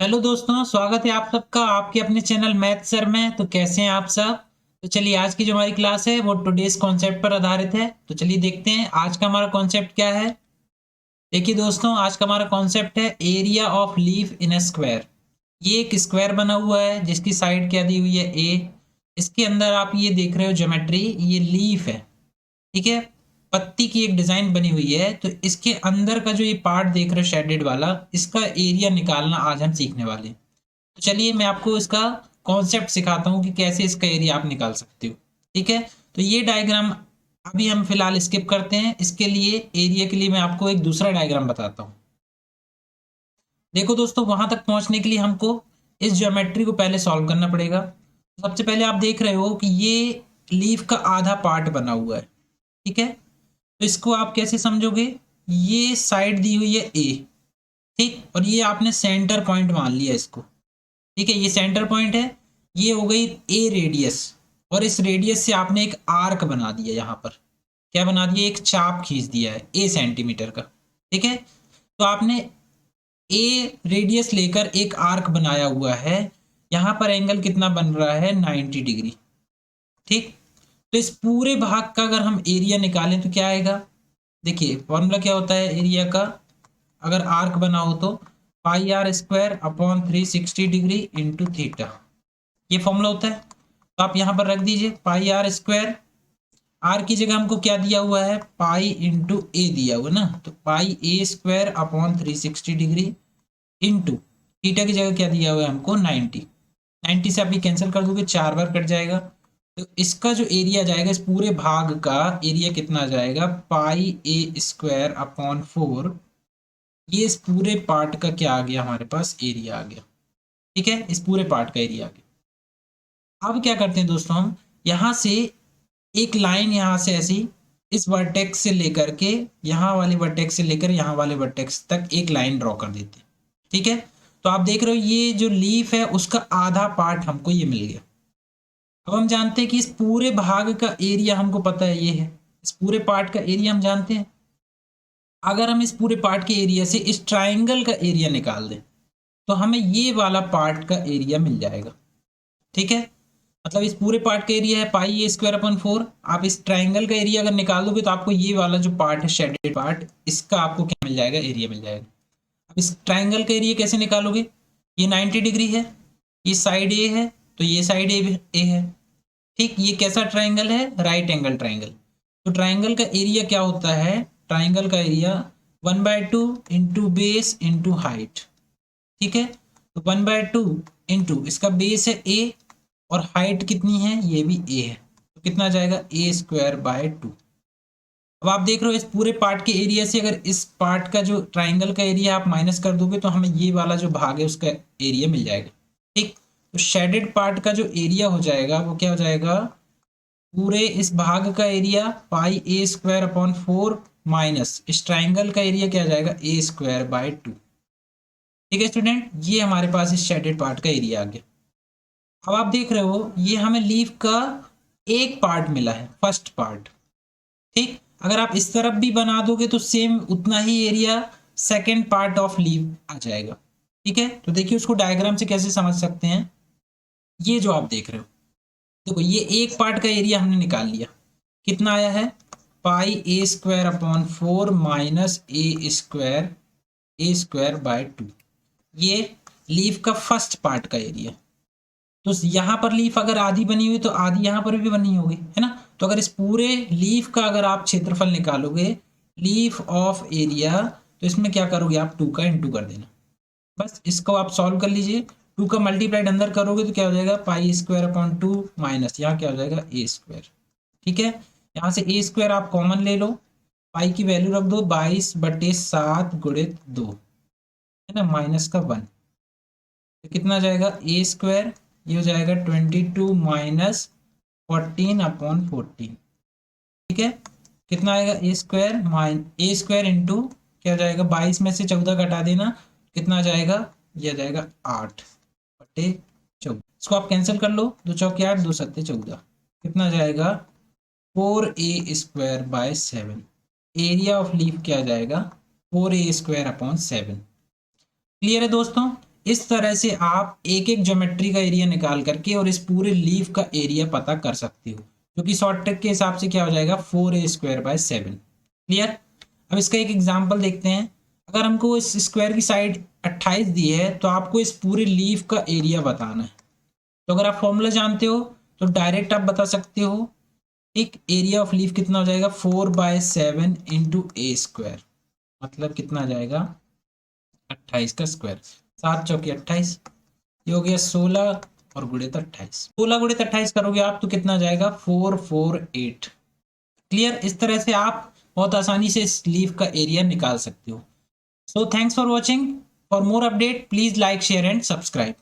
Hello दोस्तों, स्वागत है आप सबका आपके अपने चैनल मैथ सर में। तो कैसे हैं आप सब? तो चलिए, आज की जो हमारी क्लास है वो टुडेस कॉन्सेप्ट पर आधारित है। तो चलिए देखते हैं आज का हमारा कॉन्सेप्ट क्या है। देखिए दोस्तों, आज का हमारा कॉन्सेप्ट है area of leaf in A square. ये एक स्क्वायर बना हुआ है जिसकी साइड क्या दी हुई है, ए। इसके अंदर आप ये देख रहे हो ज्योमेट्री, ये लीफ है, ठीक है। पत्ती की एक डिजाइन बनी हुई है। तो इसके अंदर का जो ये पार्ट देख रहे हो शेडेड वाला, इसका एरिया निकालना आज हम सीखने वाले हैं। तो चलिए मैं आपको इसका कॉन्सेप्ट सिखाता हूँ कि कैसे इसका एरिया आप निकाल सकते हो, ठीक है। तो ये डायग्राम अभी हम फिलहाल स्किप करते हैं। इसके लिए एरिया के लिए मैं आपको एक दूसरा डायग्राम बताता हूँ। देखो दोस्तों, वहां तक पहुंचने के लिए हमको इस ज्योमेट्री को पहले सॉल्व करना पड़ेगा। सबसे पहले आप देख रहे हो कि ये लीफ का आधा पार्ट बना हुआ है, ठीक है। तो इसको आप कैसे समझोगे? ये साइड दी हुई है ए, ठीक, और ये आपने सेंटर पॉइंट मान लिया इसको, ठीक है। ये सेंटर पॉइंट है, ये हो गई ए रेडियस, और इस रेडियस से आपने एक आर्क बना दिया। यहाँ पर क्या बना दिया? एक चाप खींच दिया है ए सेंटीमीटर का, ठीक है। तो आपने ए रेडियस लेकर एक आर्क बनाया हुआ है। यहाँ पर एंगल कितना बन रहा है? 90 डिग्री, ठीक। तो इस पूरे भाग का अगर हम एरिया निकालें तो क्या आएगा? देखिए फॉर्मूला क्या होता है एरिया का, अगर आर्क बना हो तो pi R square upon 360 degree into theta, ये फॉर्मूला होता है। तो आप यहाँ पर रख दीजिए पाई आर स्क्वायर। आर की जगह हमको क्या दिया हुआ है? पाई इंटू ए दिया हुआ ना, तो pi A square upon 360 degree into theta की जगह क्या दिया हुआ है हमको? 90। 90 से आप ये कैंसिल कर दोगे, 4 बार कट जाएगा। तो इसका जो एरिया जाएगा, इस पूरे भाग का एरिया कितना आ जाएगा? पाई ए स्क्वायर अपॉन 4। ये इस पूरे पार्ट का क्या आ गया हमारे पास? एरिया आ गया, ठीक है। इस पूरे पार्ट का एरिया आ गया। अब क्या करते हैं दोस्तों, हम यहाँ से एक लाइन यहाँ से ऐसी इस वर्टेक्स से लेकर के यहाँ वाले वर्टेक्स से लेकर यहाँ वाले वर्टेक्स तक एक लाइन ड्रॉ कर देते हैं, ठीक है। तो आप देख रहे हो ये जो लीफ है उसका आधा पार्ट हमको ये मिल गया। अब हम जानते हैं कि इस पूरे भाग का एरिया हमको पता है, ये है इस पूरे पार्ट का एरिया हम जानते हैं। अगर हम इस पूरे पार्ट के एरिया से इस ट्राइंगल का एरिया निकाल दें तो हमें ये वाला पार्ट का एरिया मिल जाएगा, ठीक है। मतलब इस पूरे पार्ट का एरिया है पाई ए स्क्वायर अपन 4। आप इस ट्राइंगल का एरिया अगर निकाल दोगे तो आपको ये वाला जो पार्ट है शेडेड पार्ट, इसका आपको क्या मिल जाएगा? एरिया मिल जाएगा। अब इस ट्राइंगल का एरिया कैसे निकालोगे? ये 90 डिग्री है, ये साइड ए है, तो ये साइड ए है, ठीक। ये कैसा ट्राइंगल है? Right angle triangle. तो ट्राइंगल का एरिया क्या होता है? ट्राइंगल का area 1/2 into base into height, ठीक है। तो 1/2 इंटू इसका बेस है ए, और हाइट कितनी है? ये भी ए है, तो कितना आ जाएगा? ए स्क्वायर बाय 2। अब आप देख रहे हो इस पूरे पार्ट के एरिया से अगर इस पार्ट का जो ट्राइंगल का एरिया आप माइनस कर दोगे तो हमें ये वाला जो भाग है उसका एरिया मिल जाएगा, ठीक। तो शेडेड पार्ट का जो एरिया हो जाएगा वो क्या हो जाएगा? पूरे इस भाग का area pi A square upon 4 minus इस ट्राइंगल का एरिया क्या आ जाएगा? ए स्क्वायर बाय 2, ठीक है स्टूडेंट। ये हमारे पास इस शेडेड पार्ट का एरिया आ गया। अब आप देख रहे हो ये हमें लीफ का एक पार्ट मिला है, फर्स्ट पार्ट, ठीक। अगर आप इस तरफ भी बना दोगे तो सेम उतना ही area second part of leaf आ जाएगा, ठीक है। तो देखिए उसको डायग्राम से कैसे समझ सकते हैं। ये जो आप देख रहे हो, देखो ये एक पार्ट का एरिया हमने निकाल लिया, कितना आया है? Pi A square upon 4 minus A square by 2। ये लीफ का फर्स्ट पार्ट का एरिया। तो यहाँ पर लीफ अगर आधी बनी हुई तो आधी यहाँ पर भी बनी होगी, है ना। तो अगर इस पूरे लीफ का अगर आप क्षेत्रफल निकालोगे, लीफ ऑफ एरिया, तो इसमें क्या करोगे आप? 2 का इंटू कर देना, बस इसको आप सॉल्व कर लीजिए। 2 का मल्टीप्लाइड अंदर करोगे तो क्या हो जाएगा? पाई स्क्वायर अपॉन 2 माइनस यहाँ क्या हो जाएगा? ए स्क्वायर, ठीक है। यहाँ से ए स्क्वायर आप कॉमन ले लो, पाई की वैल्यू रख दो 22/7 गुणित 2, है ना, माइनस का 1। तो कितना आ जाएगा? ए स्क्वायर, ये हो जाएगा 22 माइनस 14/14, ठीक है। कितना आएगा? ए स्क्वायर इंटू क्या हो जाएगा? 22 में से 14 घटा देना, कितना आ जाएगा? ये आ जाएगा 8/14। इसको आप कैंसिल कर लो, 2 चौके 8, 2 सत्ते 14, कितना आ जाएगा? 4a square by 7। Area of leaf क्या आ जाएगा? 4a square upon 7। क्लियर है दोस्तों? इस तरह से आप एक एक ज्योमेट्री का एरिया निकाल करके और इस पूरे लीफ का एरिया पता कर सकते हो, जो कि शॉर्ट ट्रिक के हिसाब से क्या हो जाएगा 4a² / 7। क्लियर। अब इसका एक एग्जांपल देखते हैं। अगर हमको इस स्क्वायर की साइड 28 दी है तो आपको इस पूरे लीफ का एरिया बताना है। तो अगर आप फॉर्मूला जानते हो तो डायरेक्ट आप बता सकते हो, एक एरिया ऑफ लीफ कितना हो जाएगा 4/7 इंटू a², मतलब कितना आ जाएगा 28 का स्क्वायर, 7×4 = 28, ये हो गया 16 और गुणित 28, 16 गुणित 28 करोगे आप तो कितना आ जाएगा 448। क्लियर। इस तरह से आप बहुत आसानी से इस लीफ का एरिया निकाल सकते हो। So thanks for watching. For more update please like share and subscribe.